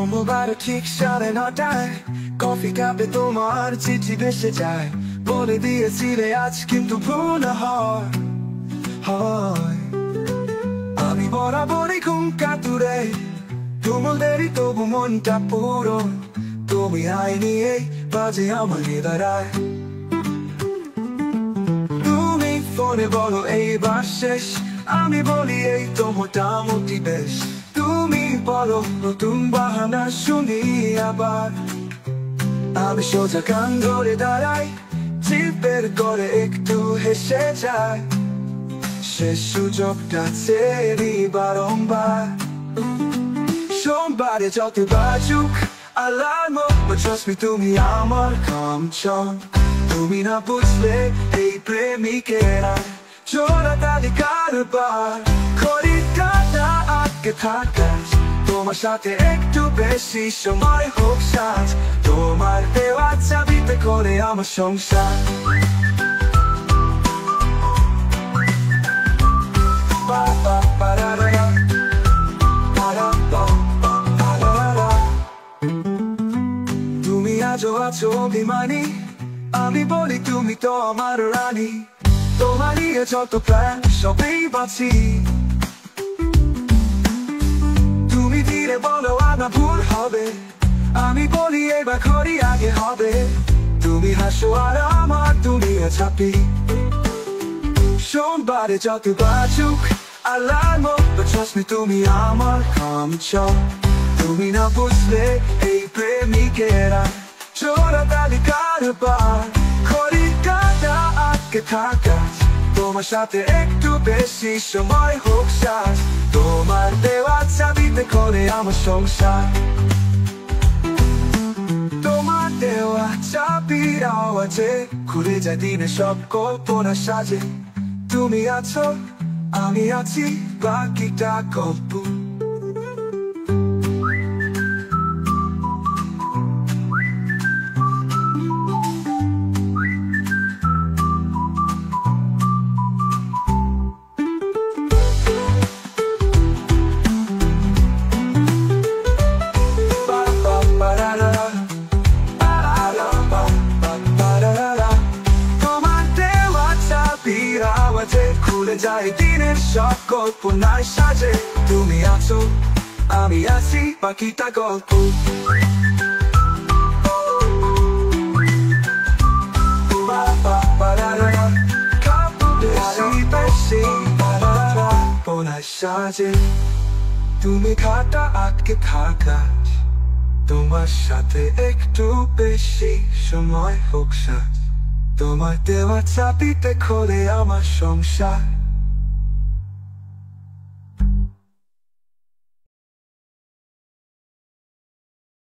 সোমবার ঠিক 9:30 কফি কাপে তোমার চিঠি ভেসে যায়, বলে দিয়েছিলে আজ কিন্তু ভুল হয়। আমি বরাবরই ঘুম কাতুরে, তুমুল দেরি তবু মনটা পুরো, তুমি আইনি এই বাজে আমার হৃদয়। তুমি ফোনে বলো এইবার শেষ, আমি বলি এই তো মোটামুটি বেশ। তুমি বলো নতুন বাহানা শুনি আবার, আমি সোজা কান ধরে দাঁড়াই, জিভ বের করে একটু হেসে যায়। শেষ সুযোগটা ছেড়ি বারংবার, সোমবারে যত বাজুক alarm, but trust me তুমি আমার কামচন। তুমি না বুঝলে এই প্রেমিকেরা জোড়া তালি কারবার, খরিদ্দারটা আটকে থাকা, তোমার সাথে একটু বেশি সময় হোক সাজ, তোমার দেওয়া চাবিতে করে আমার সংসার। তুমি আজও আছো অভিমানী, আমি বলি তুমি তো আমার রানী, তোমার নিয়ে যত প্ল্যান সবই বাঁচি। তুমি ধীরে বলো আমার ভুল হবে, আমি বলি এবার ঘড়ি আগে হবে। তুমি হাসো আর আমার দুনিয়া ছাপি, সোমবারে যত বাজুক alarm, but trust me তুমি আমার কামচন। তুমি না বুঝলে এই প্রেমিকেরা জোড়া তালি কারবার, খরিদ্দারটা আটকে থাকা, তোমার সাথে একটু বেশি সময় হোক সাজ, তোমার দেওয়া চাবিতে করে আমার সংসার। তোমার দেওয়া চাবির আওয়াজে খুলে যায় দিনে সব কল্পনা সাজে। তুমি আছো আমি আছি, বাকিটা গল্প। খুলে যায় দিনের সব কল্পনার সাজে। তুমি আছো আমি আছি, বাকিটা গল্প। সাজে তুমি খাটা আটকে থাকা, তোমার সাথে একটু বেশি সময় হোক সাজ, তোমার দেওয়া চাবিতে খোলে আমার সংসার।